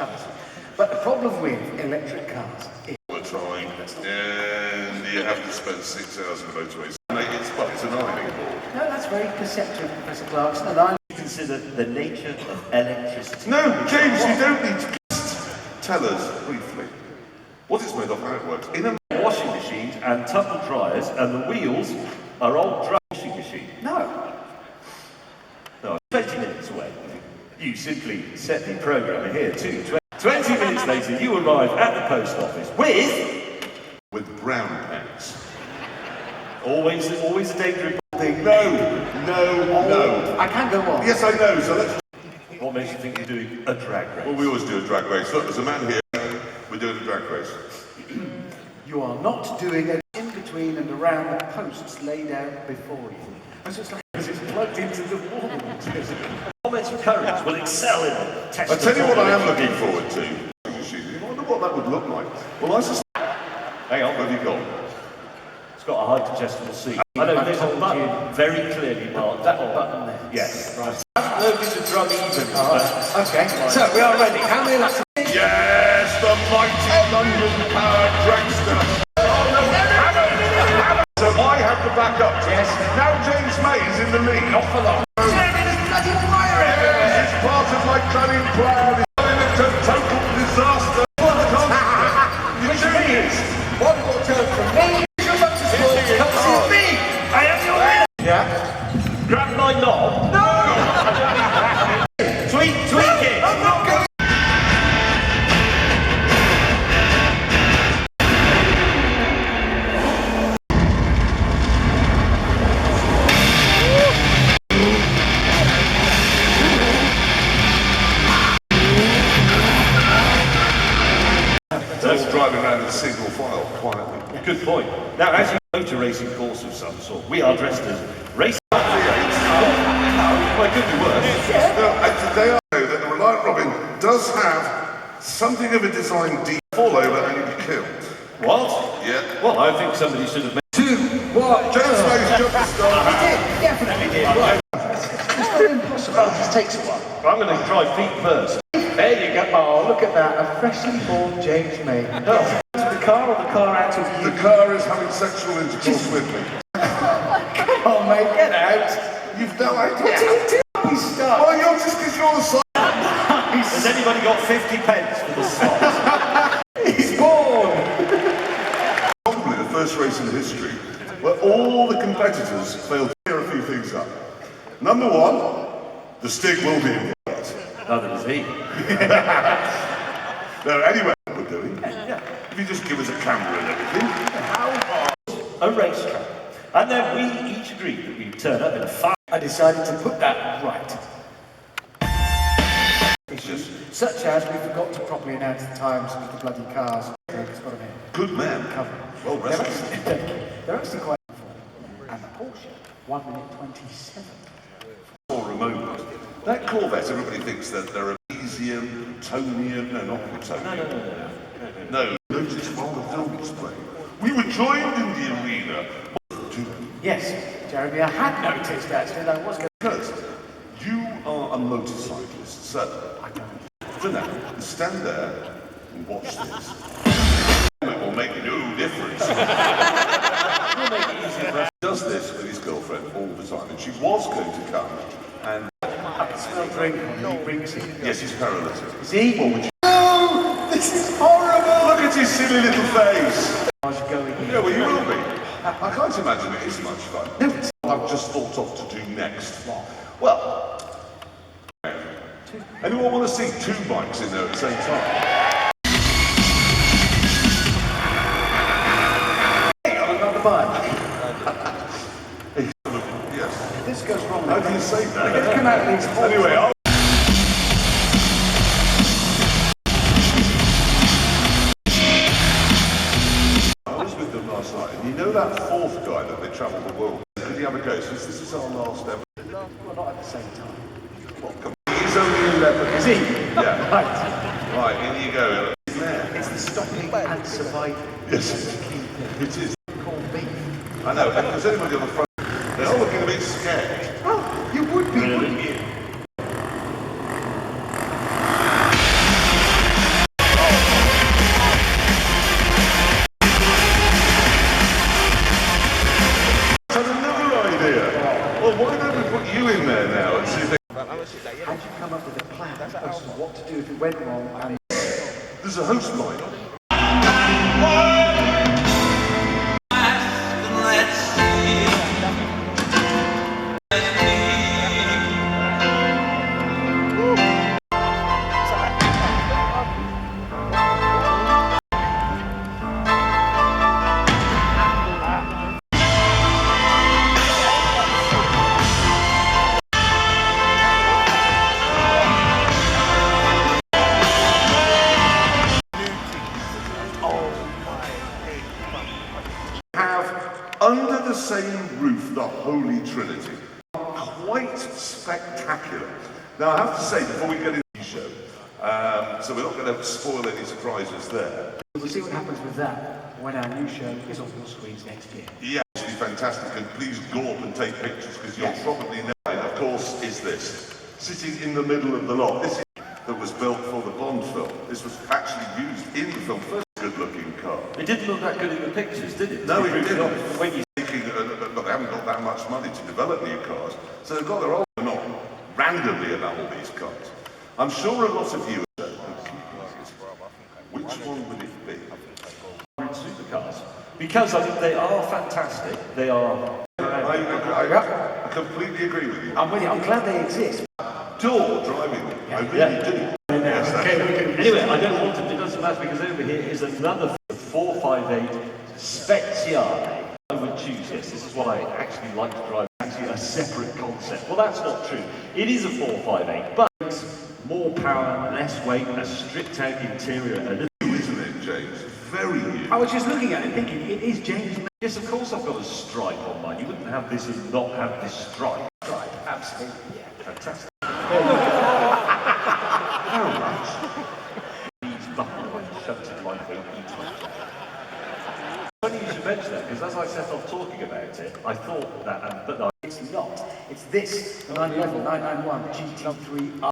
shutters. But the problem with electric cars is... All the time, and you have to spend 6 hours in the motorway. It's an ironing board. No, that's very perceptive, Professor Clarkson, and I consider the nature of electricity. No, James, you don't need to tell us briefly what it's made of, how it works. In a Washing machines and tumble dryers, and the wheels are old dry washing machine. No. No, 20 minutes away. You simply set the programmer here to 20 minutes later, you arrive at the post office with brown pants. Always a danger thing. No. I can't go on. Yes, I know, so let's... What makes you think you're doing a drag race? Well, we always do a drag race. Look, there's a man here. We're doing a drag race. You are not doing it in between and around the posts laid out before you. It's just like it's plugged into the wall. Comments of courage will excel in the test. I'll tell you what I am looking forward to. You wonder what that would look like. Well, I suspect... Hang on, where have you gone? It's got a high digestible seat. I know there's a button very clearly marked. That button there. Yes. Right. I haven't loaded the drum even. Okay, so we are ready. How many laps? Yes, the mighty London-powered dragster. Hammond. So I have the backup. Yes. Now James May is in the lead. Not for long. Yes, it's part of my cunning plan. It's a total disaster. Which means, one more turn from me. Come see me. I am your winner. Yeah. Grab my knob. No. Tweak it. I'm not going. That's driving around in single file, quietly. Good point. Now, as you go to racing course of some sort, we are dressed as race. Well, it could be worse. No, today I know that the Reliant Robin does have something of a design deep fall over and you'll be killed. What? Yeah. Well, I think somebody should have made 2, 1. James May's jump the start. Definitely did. Right. It's not impossible. It just takes a while. I'm going to try feet first. There you go. Oh, look at that. A freshly born James May. Oh, the car or the car out of you? The car is having sexual intercourse with me. Come on, mate. Get out. You've no idea. He's stuck. Well, you're just because you're the side. Has anybody got 50 pence for the slot? He's born. Probably the first race in history where all the competitors failed to clear a few things up. Number one, the stick will be involved. Neither is he. No, anyway, what we're doing. Yeah. If you just give us a camera and everything. How hard a racetrack? And then we each agreed that we'd turn up in a fire. I decided to put that right. Such as we forgot to properly announce the times of the bloody cars. It's got them in. Good man. Cover. Well rested. They're actually quite full. And the Porsche, 1 minute 27. Or remote. That Corvette, everybody thinks that they're a Elysium, Plutonian, no, not Plutonian. No, notice from the film display. We were joined in the arena. Yes, Jeremy, I had noticed actually that I was going Because you are a motorcyclist, so I don't. for now, stand there and watch this. It will make no difference. We'll make it easier for us. He does this with his girlfriend all the time, and she was going to come and Smell drink when he brings it. yes, he's paralytic. Is he? What would you? No! This is horrible! Look at his silly little face. I was going in. Yeah, well, you will be. I can't imagine it is much fun. No, it's I've just thought of to do next. Well, anyone want to see two bikes in there at the same time? on another bike. Yes. If this goes wrong, How do you say it's that? come out these holes. Anyway, I was with them last night, and you know that fourth guy that they travel the world? Could he have a go? Since this is our last ever. Well, not at the same time. What, come on. He's only 11. Is he? Yeah. Right. Right, in you go. It's the stopping and surviving. Yes, That's the key thing. it is. Called beef. I know, and if there's anybody on the front, they're all looking a bit scared. Well, you would be, wouldn't you? if it went wrong and... There's a host line. Under the same roof, the Holy Trinity. Quite spectacular. Now, I have to say, before we get into the show, so we're not going to spoil any surprises there. We'll see what happens with that when our new show is on your screens next year. Yeah, actually fantastic, and please go up and take pictures, because you'll probably know, of course, is this. Sitting in the middle of the lot. This is that was built for the Bond film. This was actually used in the film. First good-looking car. It didn't look that good in the pictures, did it? No, it didn't. When you But they haven't got that much money to develop new cars, so they've got their own not randomly about all these cars. I'm sure a lot of you are saying, which one would it be? Supercars. Because I think they are fantastic. They are... I completely agree with you. I'm with you. I'm glad they exist. Door driving them. I really do. Yes, Anyway, I don't want to, it doesn't matter, because over here is another 458 Speziale. I would choose, yes, this is what I actually like to drive, actually a separate concept. Well, that's not true. It is a 458, but it's more power, less weight, a stripped-out interior, a little... Isn't it, James? Very new. I was just looking at it thinking, it is James. Yes, of course I've got a stripe on mine. You wouldn't have this and not have this stripe. Right, absolutely. Yeah, fantastic. How much? These buttons shoved in my feet. Funny you should mention that, because as I set off talking about it, I thought that, but no. It's not. It's this 911 991 GT3R.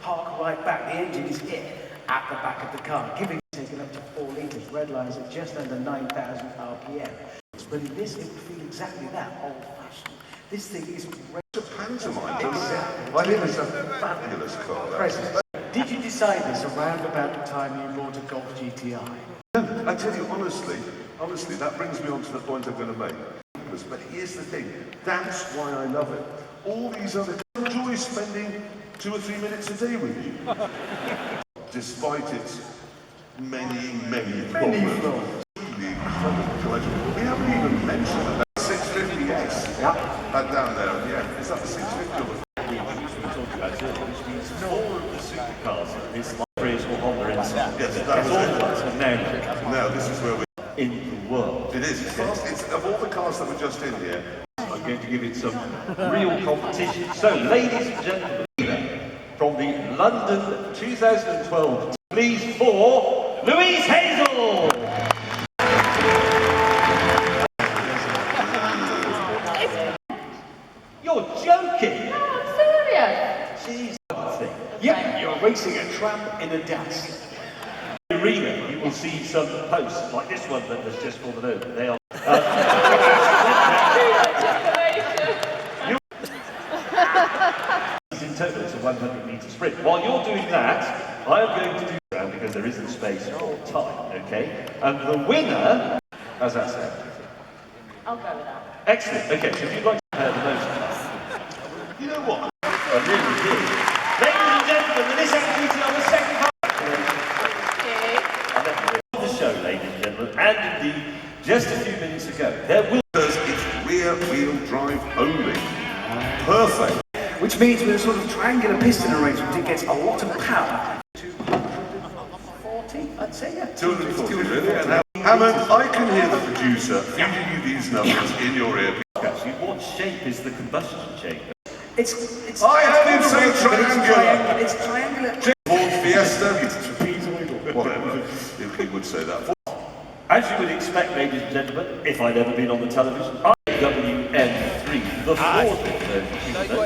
Hark right back. The engine is here at the back of the car, giving it taken up to 4 litres. Red lines at just under 9,000 RPM. But in this, it would feel exactly that, old-fashioned. This thing is great. It's a pantomime, doesn't it? I think it's a fabulous car. Present. Did you decide this around about the time you bought a Golf GTI? No, I tell you honestly, that brings me on to the point I'm going to make. But here's the thing, that's why I love it. All these other I enjoy spending 2 or 3 minutes a day with you. Despite its many problems. Really pleasure. We haven't even mentioned that 650S. Yeah. Down there at the end. Is that the 650? Which means more of the supercars in this Prius or Honda inside. Yes, that was it. Now, Now, this is where we're in the world. It is. It's of all the cars that were just in here. I'm going to give it some real competition. So, ladies and gentlemen, from the London 2012, please for Louise Hazel! You're joking! No, I'm serious. Jeez, thing. Yeah, you're racing a tramp in a dance. Arena, you will see some posts like this one that was just fallen over. They are. In total, it's a 100-meter sprint. While you're doing that, I am going to do round because there isn't space or time. Okay, and the winner. How's that sound? I'll go with that. Excellent. Okay, so if you'd like to compare the motion, You know what? I really did. Ladies and gentlemen, the Nissan GT on the second half. The show, ladies and gentlemen, and indeed, just a few minutes ago, there will Because it's rear-wheel drive only. Perfect. Which means with a sort of triangular piston arrangement, it gets a lot of power. 240, I'd say, yeah. 240, really? And Hammond, I can hear the producer feeding you these numbers in your ear. actually, what shape is the combustion chamber? It's I heard him say triangular. It's triangular. Ford Fiesta, whatever. He would say that. As you would expect, ladies and gentlemen, if I'd ever been on the television, IWM3, the Ford version,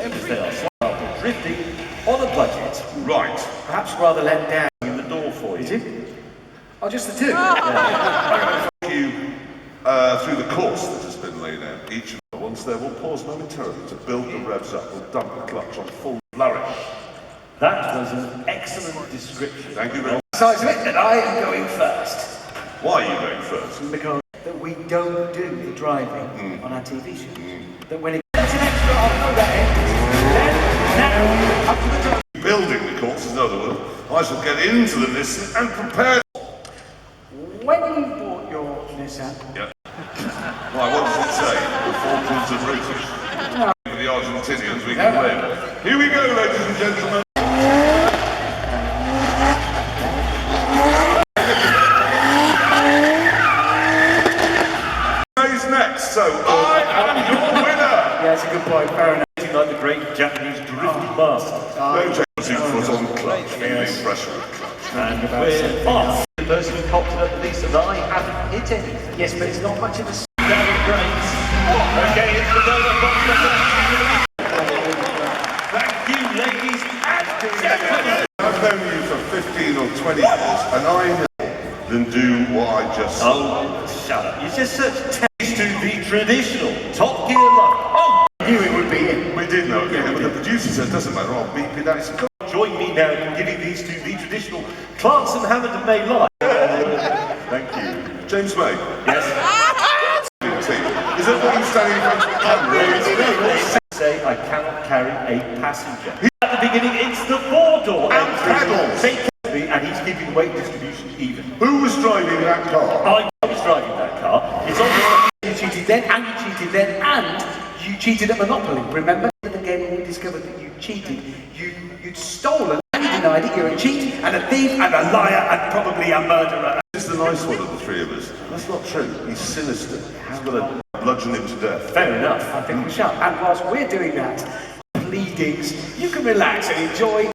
because they are slightly drifting on a budget. Right. Perhaps rather let down. In the door for you. Is it? Oh, just the two. Thank you through the course that has been laid out. Each of them, once there, will pause momentarily to build the revs up. We'll dump the clutch on full flourish. That was an excellent description. Thank you very much. Besides it, that I am going first. Why are you going first? Because that we don't do the driving on our TV shows. That when it gets an extra, I'll know that ends. Then, now, up to the top. Building the course, in other words. I shall get into the Nissan and prepare. When you bought your Nissan, Yeah. Right, what does it say? The Falklands are British. For the Argentinians, we can win. Here we go, ladies and gentlemen. Who's next? So, I am your winner. yeah, that's a good point, fair enough. Like the great Japanese drift master. No James foot on clutch, feeling pressure of clutch. And we're off. The person who copped it up the least and I haven't hit anything. Yes, but it's not much of a Down the drains. Okay, it's the donut box. Thank you, ladies and gentlemen. I've known you for 15 or 20 years, and I know than do what I just said. Oh, shut up. You're just such taste to the traditional Top Gear line. Oh, I knew it would be in. We did know it, yeah, but the producer said, doesn't matter, I'll beep it out. It's a join me now in giving these to the traditional Clarkson, Hammond and May line. Thank you. James May. Yes. Team. Is that what you standing in front of the camera? Say I cannot carry a passenger. At the beginning, it's the four-door And pedals. Take care of me, and he's keeping the weight distribution even. Who was driving that car? I was driving that car. It's obvious. You cheated then, and you cheated then, and you cheated at Monopoly. Remember the game when we discovered that you cheated? You'd stolen, and you denied it. You're a cheat, and a thief, and a liar, and probably a murderer. He's the nice one of the three of us. That's not true. He's sinister. He's going to bludgeon him to death. Fair enough. I think we shall. And whilst we're doing that, pleadings, you can relax and enjoy